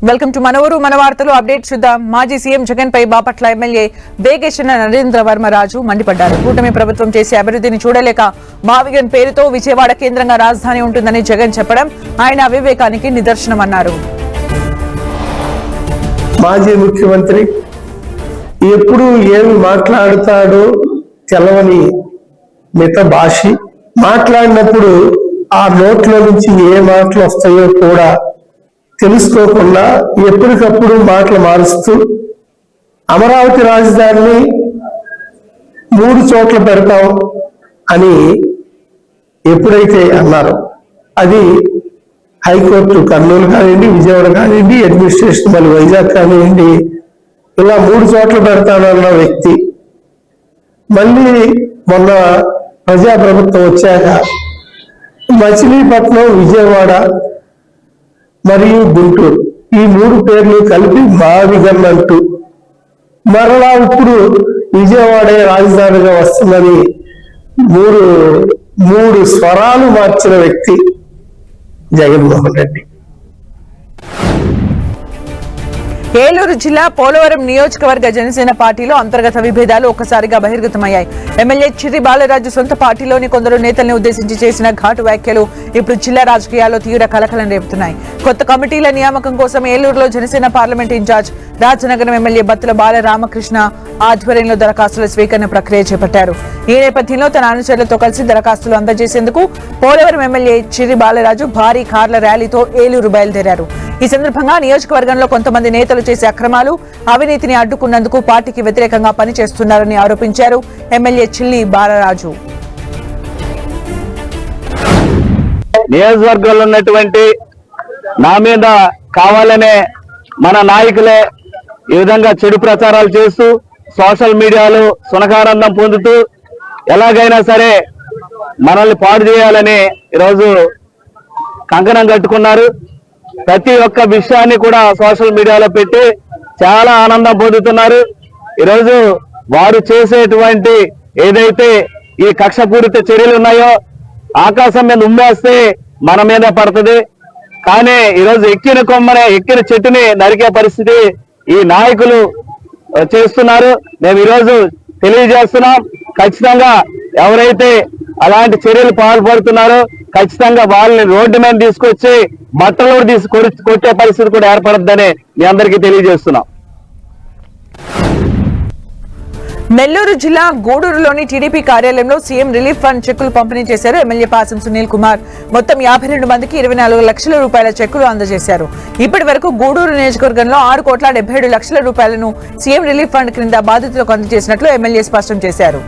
Welcome to మన ఊరు మన వార్తలు. అప్డేట్ చూద్దాం. మాజీ సీఎం జగన్ పై బాపట్ల ఎమ్మెల్యే వేగేశ్వర నరేంద్ర వర్మరాజు మండిపడ్డారు. కూటమి ప్రభుత్వం చేసే అభివృద్ధిని చూడలేక మావిగన్ పేరుతో విజయవాడ కేంద్రంగా రాజధాని ఉంటుందని జగన్ చెప్పడం ఆయన అవివేకానికి నిదర్శనమన్నారు. మాజీ ముఖ్యమంత్రి ఎప్పుడు ఏమి మాట్లాడుతాడో తెలవని మిత భాషి, మాట్లాడినప్పుడు ఆ నోట్లో నుంచి ఏ మాటలు వస్తాయో కూడా తెలుసుకోకుండా ఎప్పటికప్పుడు మాటలు మారుస్తూ అమరావతి రాజధానిని 3 చోట్ల పెడతాం అని ఎప్పుడైతే అన్నారో అది హైకోర్టు కర్నూలు కానివ్వండి, విజయవాడ కానివ్వండి, అడ్మినిస్ట్రేషన్ మళ్ళీ వైజాగ్ కానివ్వండి, ఇలా 3 చోట్ల పెడతానన్న వ్యక్తి మళ్ళీ మొన్న ప్రజాప్రభుత్వం వచ్చాక మచిలీపట్నం, విజయవాడ మరియు గుంటూరు ఈ 3 పేర్లు కలిపి మావిగన్ అంటూ మరలా ఇప్పుడు విజయవాడే రాజధానిగా వస్తుందని మూడు స్వరాలు మార్చిన వ్యక్తి జగన్మోహన్ రెడ్డి. ఏలూరు జిల్లా పోలవరం నియోజకవర్గ జనసేన పార్టీలో అంతర్గత విభేదాలు ఒక్కసారిగా బహిర్గతమయ్యాయి. ఎమ్మెల్యే చిర్రి బాలరాజు సొంత పార్టీలోని కొందరు నేతల్ని ఉద్దేశించి చేసిన ఘాటు వ్యాఖ్యలు ఇప్పుడు జిల్లా రాజకీయాల్లో తీవ్ర కలకలం రేపుతున్నాయి. కొత్త కమిటీల నియామకం కోసం ఏలూరులో Janasena parliament incharge Rajanagaram MLA Battula Balaramakrishna ఆధ్వర్యంలో దరఖాస్తుల స్వీకరణ ప్రక్రియ చేపట్టారు. ఈ నేపథ్యంలో తన అనుచరులతో కలిసి దరఖాస్తులు అందజేసేందుకు పోలవరం ఎమ్మెల్యే చిర్రి బాలరాజు భారీ కార్ల ర్యాలీతో ఏలూరు బయలుదేరారు. ఈ సందర్భంగా నియోజకవర్గంలో కొంతమంది నేతలు చేసే అక్రమాలు, అవినీతిని అడ్డుకున్నందుకు పార్టీకి వ్యతిరేకంగా పనిచేస్తున్నారని ఆరోపించారు ఎమ్మెల్యే చిల్లి బాలరాజు. నియోజకవర్గంలో ఉన్నటువంటి నా మీద కావాలనే మన నాయకులే ఈ విధంగా చెడు ప్రచారాలు చేస్తూ సోషల్ మీడియాలో సునకానందం పొందుతూ ఎలాగైనా సరే మనల్ని పాడు చేయాలని ఈరోజు కంకణం కట్టుకున్నారు. ప్రతి ఒక్క విషయాన్ని కూడా సోషల్ మీడియాలో పెట్టి చాలా ఆనందం పొందుతున్నారు. ఈరోజు వారు చేసేటువంటి ఏదైతే ఈ కక్షపూరిత చర్యలు ఉన్నాయో ఆకాశం మీద ఉమ్మేస్తే మన మీద పడుతుంది. కానీ ఈరోజు ఎక్కిన చెట్టుని నరికే పరిస్థితి ఈ నాయకులు చేస్తున్నారు. మేము ఈరోజు తెలియజేస్తున్నాం, ఖచ్చితంగా ఎవరైతే అలాంటి చర్యలు పాల్పడుతున్నారో ఖచ్చితంగా వాళ్ళని రోడ్డు మీద తీసుకొచ్చి బట్టలు కొట్టే పరిస్థితి కూడా ఏర్పడద్దని మీ అందరికీ తెలియజేస్తున్నాం. నెల్లూరు జిల్లా గూడూరులోని టీడీపీ కార్యాలయంలో సీఎం రిలీఫ్ ఫండ్ చెక్కులు పంపిణీ చేశారు ఎమ్మెల్యే పాసం సునీల్ కుమార్. మొత్తం 52 మందికి 24 లక్షల రూపాయల చెక్కులు అందజేశారు. ఇప్పటి వరకు గూడూరు నియోజకవర్గంలో 6,77 లక్షల రూపాయలను సీఎం రిలీఫ్ ఫండ్ క్రింద బాధితులకు అందజేసినట్లు ఎమ్మెల్యే స్పష్టం చేశారు.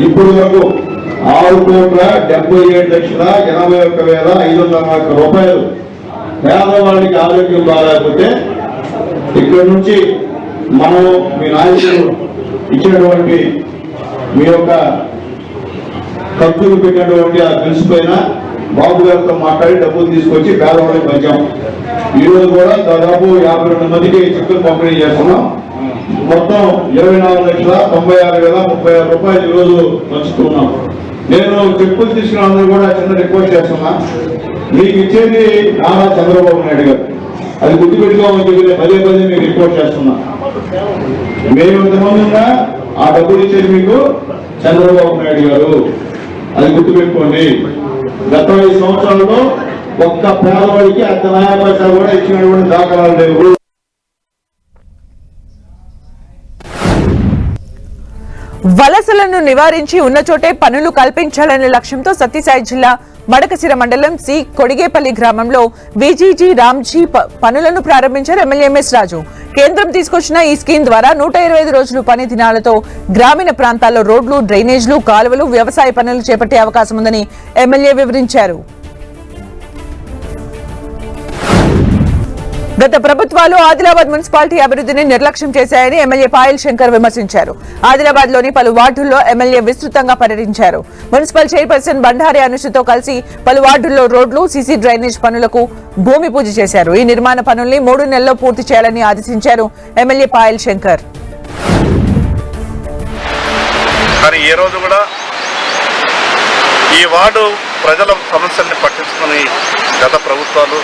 ఇప్పుడు వరకు 6,77,81,500 రూపాయలు పేదవాడికి ఆరోగ్యం బాగాలేకపోతే ఇక్కడ నుంచి మనం మీ నాయకులు ఇచ్చినటువంటి మీ యొక్క ఖర్చులు పెట్టినటువంటి ఆ బిల్స్ పైన బాబు గారితో మాట్లాడి డబ్బులు తీసుకొచ్చి పేదవాళ్ళకి పంచాం. ఈరోజు కూడా దాదాపు 52 మందికి చెక్కులు పంపిణీ చేస్తున్నాం. మొత్తం 24,96,036 రూపాయలు ఈరోజు పంచుతున్నాం. నేను చెక్కులు తీసుకున్న అందరూ కూడా చిన్న రిక్వెస్ట్ చేస్తున్నా, మీకు ఇచ్చేది నారా చంద్రబాబు నాయుడు గారు, అది గుర్తుపెట్టుకోమని చెప్పి పదే మీకు రిపోర్ట్ చేస్తున్నా. మేము ఎంతమంది ఉన్నా ఆ డబ్బులు ఇచ్చేది మీకు చంద్రబాబు నాయుడు గారు, అది గుర్తుపెట్టుకోండి. గత 5 సంవత్సరాల్లో ఒక్క పేదవాడికి అంత న్యాయ పైసలు కూడా ఇచ్చినటువంటి దాఖలాలు లేవు. వలసలను నివారించి ఉన్న చోటే పనులు కల్పించాలనే లక్ష్యంతో సత్యసాయి జిల్లా మడకసిర మండలం సి కొడిగేపల్లి గ్రామంలో విజీజీ రామ్జీ పనులను ప్రారంభించారు ఎమ్మెల్యే ఎంఎస్ రాజు. కేంద్రం తీసుకొచ్చిన ఈ స్కీమ్ ద్వారా 125 రోజులు పని దినాలతో గ్రామీణ ప్రాంతాల్లో రోడ్లు, డ్రైనేజ్లు, కాలువలు, వ్యవసాయ పనులు చేపట్టే అవకాశం ఉందని ఎమ్మెల్యే వివరించారు. గత ప్రభుత్వాలు ఆదిలాబాద్ మున్సిపాలిటీ అభివృద్ధిని నిర్లక్ష్యం చేశాయని ఎమ్మెల్యే పాయల్ శంకర్ విమర్శించారు. ఆదిలాబాద్ లోని పలు వార్డుల్లో ఎమ్మెల్యే విస్తృతంగా పర్యటించారు. మున్సిపల్ చైర్పర్సన్ బండారి అనుషతో కలిసి పలు వార్డుల్లో రోడ్లు, సీసీ డ్రైనేజ్ పనులకు భూమి పూజ చేశారు. ఈ నిర్మాణ పనుల్ని 3 నెలల్లో పూర్తి చేయాలని ఆదేశించారు ఎమ్మెల్యే పాయల్ శంకర్. కానీ ఏ రోజు కూడా ఈ వార్డు ప్రజల సమస్యల్ని పట్టించుకుని గత ప్రభుత్వాలు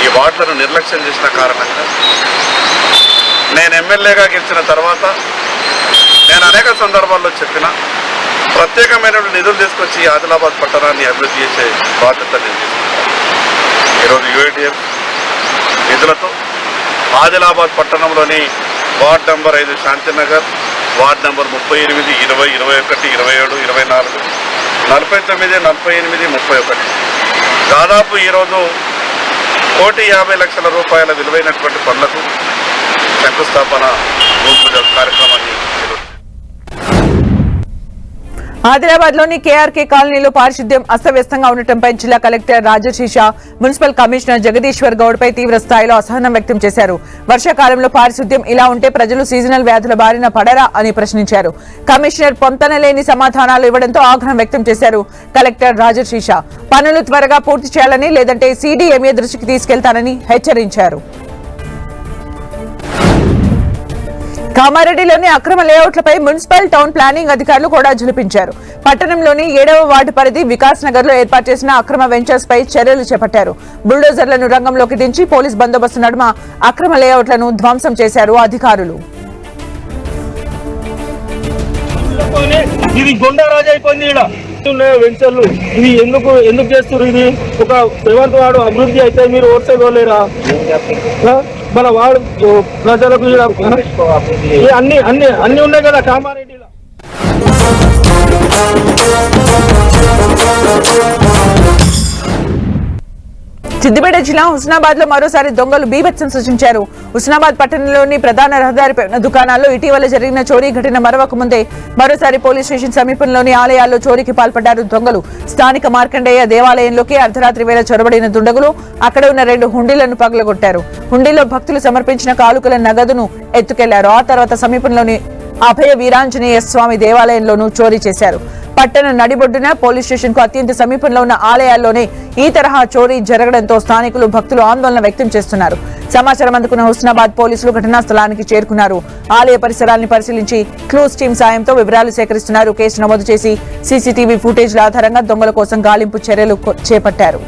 ఈ వార్డులను నిర్లక్ష్యం చేసిన కారణంగా నేను ఎమ్మెల్యేగా గెలిచిన తర్వాత నేను అనేక సందర్భాల్లో చెప్పిన ప్రత్యేకమైన నిధులు తీసుకొచ్చి ఆదిలాబాద్ పట్టణాన్ని అభివృద్ధి చేసే బాధ్యత నేను తీసుకుంటాను. ఈరోజు యూఐడిఎఫ్ నిధులతో ఆదిలాబాద్ పట్టణంలోని ward number 5 Shantinagar, ward number 38, 20, 21, 27, 24, 49, 48, 31 దాదాపు ఈరోజు 1,50,00,000 రూపాయల విలువైనటువంటి పనులకు శంకుస్థాపన భూమి పూజ కార్యక్రమాన్ని ఆదిలాబాద్ లోని కేఆర్కే కాలనీలో పారిశుద్ధ్యం అస్తవ్యస్తంగా ఉండటంపై జిల్లా collector Rajasesha, municipal commissioner Jagadishwar Goud పై తీవ్ర స్థాయిలో అసహనం వ్యక్తం చేశారు. వర్షాకాలంలో పారిశుద్ధ్యం ఇలా ఉంటే ప్రజలు సీజనల్ వ్యాధుల బారిన పడరా అని ప్రశ్నించారు. కమిషనర్ పొంతనలేని సమాధానాలు ఇవ్వడంతో ఆగ్రహం వ్యక్తం చేశారు. కలెక్టర్ రాజశేష పనులు త్వరగా పూర్తి చేయాలని, లేదంటే సీడీఎంఏ దృష్టికి తీసుకెళ్తానని హెచ్చరించారు. కామారెడ్డిలోని అక్రమ లేఅవుట్లపై మున్సిపల్ టౌన్ ప్లానింగ్ అధికారులు కూడా జులిపించారు. పట్టణంలోని 7వ వార్డు పరిధి వికాస్ నగర్ లో ఏర్పాటు చేసిన అక్రమ వెంచర్స్ పై చర్యలు చేపట్టారు. బుల్డోజర్లను రంగంలోకి దించి పోలీస్ బందోబస్తు నడుమ అక్రమ లేఅవుట్లను ధ్వంసం చేశారు అధికారులు. ఇది గుండారాజు అయిపోయింది. వెంచర్లు ఇది ఎందుకు చేస్తారు? ఇది ఒక సెవెంత్ వార్డు అభివృద్ధి అయితే మీరు ఓట్సే పోలేరా? మన వాడు ప్రజలకు అన్ని ఉన్నాయి కదా కామారెడ్డిలో. సిద్దిపేట జిల్లా హుస్నాబాద్ లో మరోసారి దొంగలు బీభత్సం సృష్టించారు. హుస్నాబాద్ పట్టణంలోని ప్రధాన రహదారిపై ఉన్న దుకాణాల్లో ఇటీవల జరిగిన చోరీ ఘటన మరవక ముందే మరోసారి పోలీస్ స్టేషన్ సమీపంలోని ఆలయాల్లో చోరీకి పాల్పడ్డారు దొంగలు. స్థానిక మార్కండేయ దేవాలయంలోకి అర్ధరాత్రి వేళ చొరబడిన దుండగులు అక్కడ ఉన్న 2 హుండీలను పగలగొట్టారు. హుండీలో భక్తులు సమర్పించిన కానుకల నగదును ఎత్తుకెళ్లారు. ఆ తర్వాత సమీపంలోని అభయ వీరాంజనేయ స్వామి దేవాలయంలోనూ చోరీ చేశారు. పట్టణ నడిబొడ్డున పోలీస్ స్టేషన్ కు అత్యంత సమీపంలో ఉన్న ఆలయాల్లోనే ఈ తరహా చోరీ జరగడంతో స్థానికులు, భక్తులు ఆందోళన వ్యక్తం చేస్తున్నారు. సమాచారం అందుకున్న హుస్నాబాద్ పోలీసులు ఘటనా స్థలానికి చేరుకున్నారు. ఆలయ పరిసరాలను పరిశీలించి క్లూస్ టీం సాయంతో వివరాలు సేకరిస్తున్నారు. కేసు నమోదు చేసి సీసీటీవీ ఫుటేజ్ల ఆధారంగా దొంగల కోసం గాలింపు చర్యలు చేపట్టారు.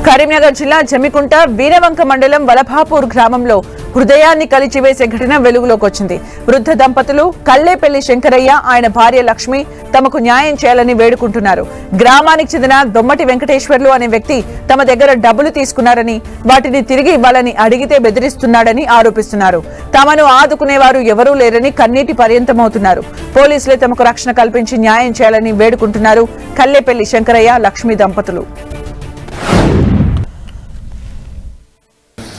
కరీంనగర్ జిల్లా జమ్మికుంట వీరవంక మండలం వలభాపూర్ గ్రామంలో హృదయాన్ని కలిచివేసే ఘటన వెలుగులోకి వచ్చింది. వృద్ధ దంపతులు కల్లేపల్లి శంకరయ్య, ఆయన భార్య లక్ష్మి తమకు న్యాయం చేయాలని వేడుకుంటున్నారు. గ్రామానికి చెందిన దొమ్మటి వెంకటేశ్వర్లు అనే వ్యక్తి తమ దగ్గర డబ్బులు తీసుకున్నారని, వాటిని తిరిగి ఇవ్వాలని అడిగితే బెదిరిస్తున్నాడని ఆరోపిస్తున్నారు. తమను ఆదుకునేవారు ఎవరూ లేరని కన్నీటి పర్యంతమవుతున్నారు. పోలీసులే తమకు రక్షణ కల్పించి న్యాయం చేయాలని వేడుకుంటున్నారు కల్లేపల్లి శంకరయ్య, లక్ష్మి దంపతులు.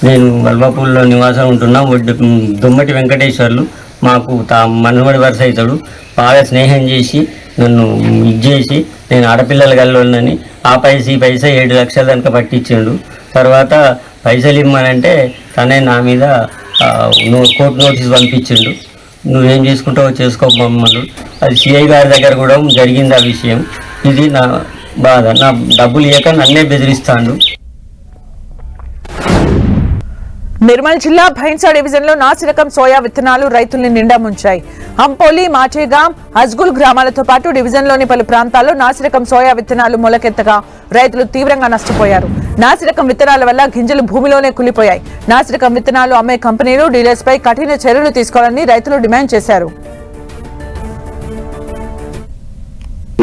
నేను వల్వాపూర్లో నివాసం ఉంటున్నా. దొమ్మటి వెంకటేశ్వర్లు మాకు మనవడి వరుస అవుతాడు. బాగా స్నేహం చేసి నన్ను చేసి నేను ఆడపిల్లల గల్లోనని ఆ పైసా ఈ పైసా 7 లక్షల దాకా పట్టించాడు. తర్వాత పైసలు ఇమ్మనంటే తనే నా మీద కోర్టు నోటీస్ పంపించిండు. నువ్వేం చేసుకుంటావో చేసుకోమన్నాడు. అది సిఐ గారి దగ్గర కూడా జరిగింది ఆ విషయం. ఇది నా బాధ. నా డబ్బులు ఇవ్వక నన్నే బెదిరిస్తాడు. నిర్మల్ జిల్లా భైన్సా డివిజన్ లో నాసిరకం సోయా విత్తనాలు రైతుల్ని నిండా ముంచాయి. హంపోలి, మాచేగాం, హజ్గుల్ గ్రామాలతో పాటు డివిజన్ లోని పలు ప్రాంతాల్లో నాసిరకం సోయా విత్తనాలు మొలకెత్తగా రైతులు తీవ్రంగా నష్టపోయారు. నాసిరకం విత్తనాల వల్ల గింజలు భూమిలోనే కులిపోయాయి. నాసిరకం విత్తనాలు అమ్మే కంపెనీలు, డీలర్స్ పై కఠిన చర్యలు తీసుకోవాలని రైతులు డిమాండ్ చేశారు.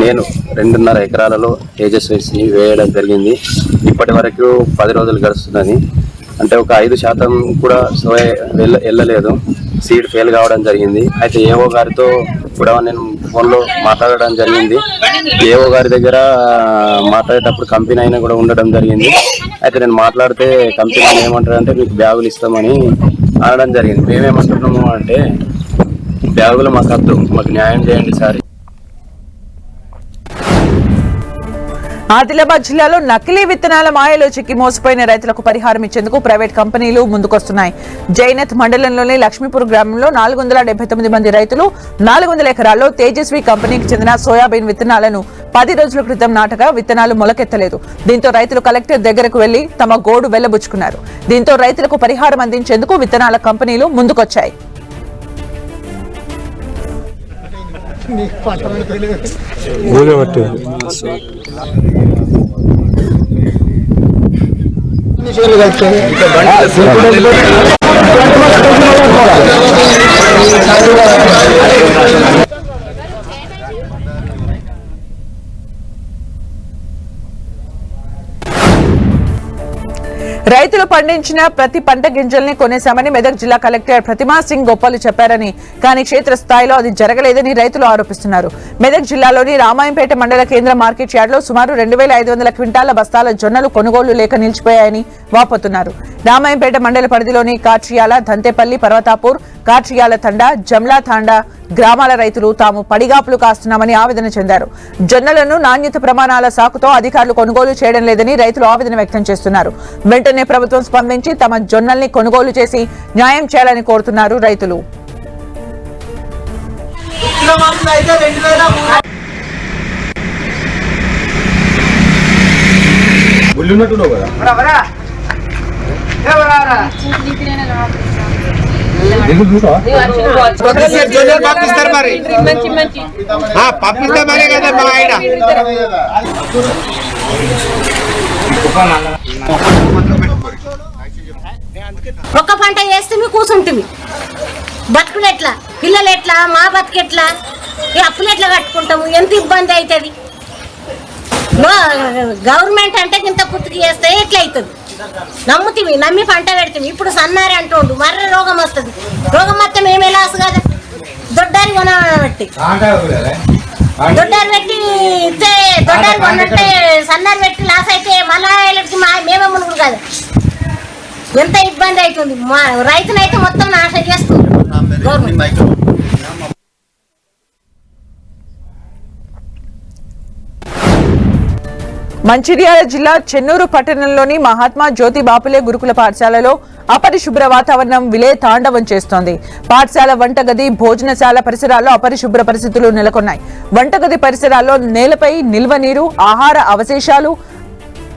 నేను 2.5 ఎకరాలలో తేజస్వి వేయడం జరిగింది. ఇప్పటి వరకు 10 రోజులు గడుస్తున్నది. అంటే ఒక 5% కూడా సోయా వెళ్ళలేదు. సీడ్ ఫెయిల్ కావడం జరిగింది. అయితే ఏఓ గారితో కూడా నేను ఫోన్లో మాట్లాడడం జరిగింది. ఏఓ గారి దగ్గర మాట్లాడేటప్పుడు కంపెనీ అయినా కూడా ఉండడం జరిగింది. అయితే నేను మాట్లాడితే కంపెనీ ఏమంటారంటే మీకు బ్యాగులు ఇస్తామని అనడం జరిగింది. మేమేమంటున్నాము అంటే బ్యాగులు మాకు వద్దు, మాకు న్యాయం చేయండి సార్. ఆదిలాబాద్ జిల్లాలో నకిలీ విత్తనాల మాయలో చిక్కి మోసపోయిన రైతులకు పరిహారం ఇచ్చేందుకు ప్రైవేట్ కంపెనీలు ముందుకొస్తున్నాయి. జైనత్ మండలంలోని లక్ష్మీపూర్ గ్రామంలో 479 మంది రైతులు 400 ఎకరాల్లో తేజస్వి కంపెనీకి చెందిన సోయాబీన్ విత్తనాలను 10 రోజుల క్రితం నాటగా విత్తనాలు మొలకెత్తలేదు. దీంతో రైతులు కలెక్టర్ దగ్గరకు వెళ్లి తమ గోడు వెళ్లబుచ్చుకున్నారు. దీంతో రైతులకు పరిహారం అందించేందుకు విత్తనాల కంపెనీలు ముందుకొచ్చాయి. రైతులు పండించిన ప్రతి పంట గింజల్ని కొనేశామని మెదక్ జిల్లా కలెక్టర్ ప్రతిమా సింగ్ గోపాల్ చెప్పారని, కానీ క్షేత్రస్థాయిలో అది జరగలేదని రైతులు ఆరోపిస్తున్నారు. మెదక్ జిల్లాలోని రామాయంపేట మండల కేంద్ర మార్కెట్ యార్డ్లో సుమారు 2500 క్వింటాల బస్తాల జొన్నలు కొనుగోలు లేక నిలిచిపోయాయని వాపోతున్నారు. రామాయంపేట మండల పరిధిలోని కాట్రియాల, దంతేపల్లి, పర్వతాపూర్, కాట్రియాల తండా, జమ్లా తాండా గ్రామాల రైతులు తాము పడిగాపులు కాస్తున్నామని ఆవేదన చెందారు. జొన్నలను నాణ్యత ప్రమాణాల సాకుతో అధికారులు కొనుగోలు చేయడం లేదని రైతులు ఆవేదన వ్యక్తం చేస్తున్నారు. వెంటనే ప్రభుత్వం స్పందించి తమ జొన్నల్ని కొనుగోలు చేసి న్యాయం చేయాలని కోరుతున్నారు రైతులు. పంపిస్తారు మరి పంపిస్తామనే కదా మా ఆయన. ఒక్క పంట వేస్తే కూర్చుంటుంది. బతుకులు ఎట్లా, పిల్లలు ఎట్లా, మా బతుకు ఎట్లా, ఈ అప్పులు ఎట్లా కట్టుకుంటాము? ఎంత ఇబ్బంది అవుతుంది. గవర్నమెంట్ అంటే ఇంత పుట్టుకు చేస్తే ఎట్లా అవుతుంది? నమ్ముతీవి, నమ్మి పంట పెడతాం. ఇప్పుడు సన్నారి అంటుండు, మర్ర రోగం వస్తుంది. రోగం మొత్తం ఏమే లాస్ కదా. దొడ్డారి కొనబట్టి దొడ్డారి పెట్టి ఇస్తే దొడ్డారి కొన్నట్టే సన్నారి పెట్టి లాస్ అయితే మళ్ళా మేమే మునుగుడు కదా. ఎంత ఇబ్బంది అవుతుంది. మా రైతునైతే మొత్తం నాశనం చేస్తుంది గవర్నమెంట్. మంచిర్యాల జిల్లా చెన్నూరు పట్టణంలోని మహాత్మా జ్యోతి బాపులే గురుకుల పాఠశాలలో అపరిశుభ్ర వాతావరణం విలే తాండవం చేస్తోంది. పాఠశాల వంటగది, భోజనశాల పరిసరాల్లో అపరిశుభ్ర పరిస్థితులు నెలకొన్నాయి. వంటగది పరిసరాల్లో నేలపై నిల్వ నీరు, ఆహార అవశేషాలు,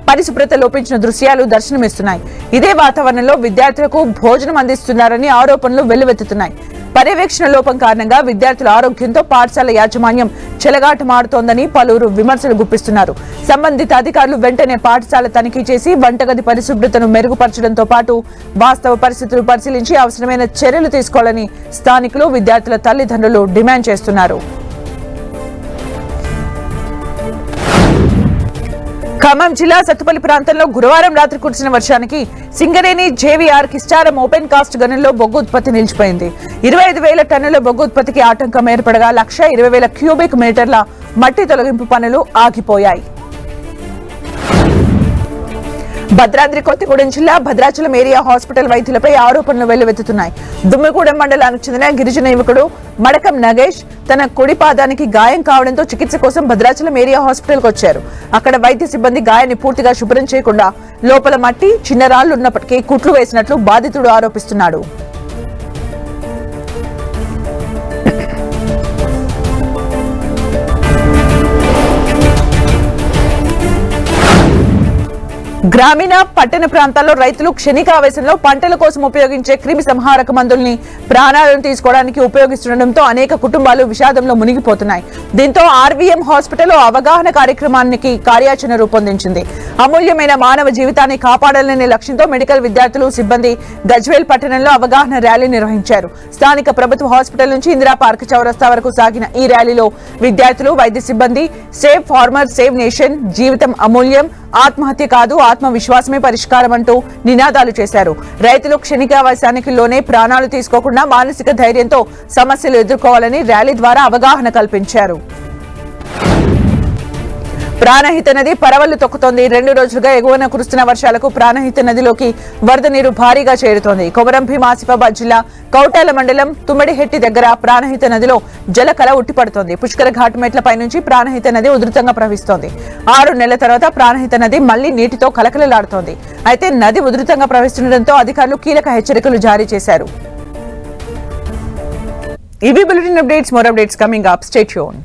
పరిశుభ్రత లోపించిన దృశ్యాలు దర్శనమిస్తున్నాయి. ఇదే వాతావరణంలో విద్యార్థులకు భోజనం అందిస్తున్నారని ఆరోపణలు వెల్లువెత్తుతున్నాయి. పర్యవేక్షణ లోపం కారణంగా విద్యార్థుల ఆరోగ్యంతో పాఠశాల యాజమాన్యం చెలగాటమాడుతోందని పలువురు విమర్శలు గుప్పిస్తున్నారు. సంబంధిత అధికారులు వెంటనే పాఠశాల తనిఖీ చేసి వంటగది పరిశుభ్రతను మెరుగుపరచడంతో పాటు వాస్తవ పరిస్థితులు పరిశీలించి అవసరమైన చర్యలు తీసుకోవాలని స్థానికులు, విద్యార్థుల తల్లిదండ్రులు డిమాండ్ చేస్తున్నారు. ఖమ్మం జిల్లా సత్తుపల్లి ప్రాంతంలో గురువారం రాత్రి కురిసిన వర్షానికి Singareni JVR Kistaram open cast గనుల్లో బొగ్గు ఉత్పత్తి నిలిచిపోయింది. 25,000 టన్నుల బొగ్గు ఉత్పత్తికి ఆటంకం ఏర్పడగా 1,20,000 క్యూబిక్ మీటర్ల మట్టి తొలగింపు పనులు ఆగిపోయాయి. భద్రాద్రి కొత్తగూడెం జిల్లా భద్రాచలం ఏరియా హాస్పిటల్ వైద్యులపై ఆరోపణలు వెల్లువెత్తుతున్నాయి. దుమ్మిగూడెం మండలానికి చెందిన గిరిజన యువకుడు మడకం నగేష్ తన కుడి పాదానికి గాయం కావడంతో చికిత్స కోసం భద్రాచలం ఏరియా హాస్పిటల్కి వచ్చారు. అక్కడ వైద్య సిబ్బంది గాయాన్ని పూర్తిగా శుభ్రం చేయకుండా లోపల మట్టి, చిన్న రాళ్లు ఉన్నప్పటికీ కుట్లు వేసినట్లు బాధితుడు ఆరోపిస్తున్నాడు. గ్రామీణ, పట్టణ ప్రాంతాల్లో రైతులు క్షణికావేశంలో పంటల కోసం ఉపయోగించే క్రిమి సంహారక మందుల్ని ప్రాణాలను తీసుకోవడానికి ఉపయోగిస్తుండటంతో అనేక కుటుంబాలు విషాదంలో మునిగిపోతున్నాయి. దీంతో ఆర్వీఎం హాస్పిటల్ అవగాహన కార్యక్రమానికి కార్యాచరణ రూపొందించింది. అమూల్యమైన మానవ జీవితాన్ని కాపాడాలనే లక్ష్యంతో మెడికల్ విద్యార్థులు, సిబ్బంది గజ్వేల్ పట్టణంలో అవగాహన ర్యాలీ నిర్వహించారు. స్థానిక ప్రభుత్వ హాస్పిటల్ నుంచి ఇందిరా పార్క్ చౌరస్తా వరకు సాగిన ఈ ర్యాలీలో విద్యార్థులు, వైద్య సిబ్బంది సేవ్ ఫార్మర్, సేవ్ నేషన్, జీవితం అమూల్యం, ఆత్మహత్య కాదు ఆత్మవిశ్వాసమే పరిష్కారం అంటూ నినాదాలు చేశారు. రైతులు క్షణికావేశానికి లోనే ప్రాణాలు తీసుకోకుండా మానసిక ధైర్యంతో సమస్యలు ఎదుర్కోవాలని ర్యాలీ ద్వారా అవగాహన కల్పించారు. ప్రాణహిత నది పరవళ్లు తొక్కుతోంది. 2 రోజులుగా ఎగువన కురుస్తున్న వర్షాలకు ప్రాణహిత నదిలోకి వరద నీరు భారీగా చేరుతోంది. కొమరం భీం ఆసిఫాబాద్ జిల్లా కౌటాల మండలం తుమ్మిడిహెట్టి దగ్గర ప్రాణహిత నదిలో జలకళ ఉట్టిపడుతోంది. పుష్కర ఘాట్ మెట్లపై నుంచి ప్రాణహిత నది ఉధృతంగా ప్రవహిస్తోంది. 6 నెలల తర్వాత ప్రాణహిత నది మళ్లీ నీటితో కలకలలాడుతోంది. అయితే నది ఉధృతంగా ప్రవహిస్తుండటంతో అధికారులు కీలక హెచ్చరికలు జారీ చేశారు. ఇవి bulletin updates. More updates coming up. Stay tuned.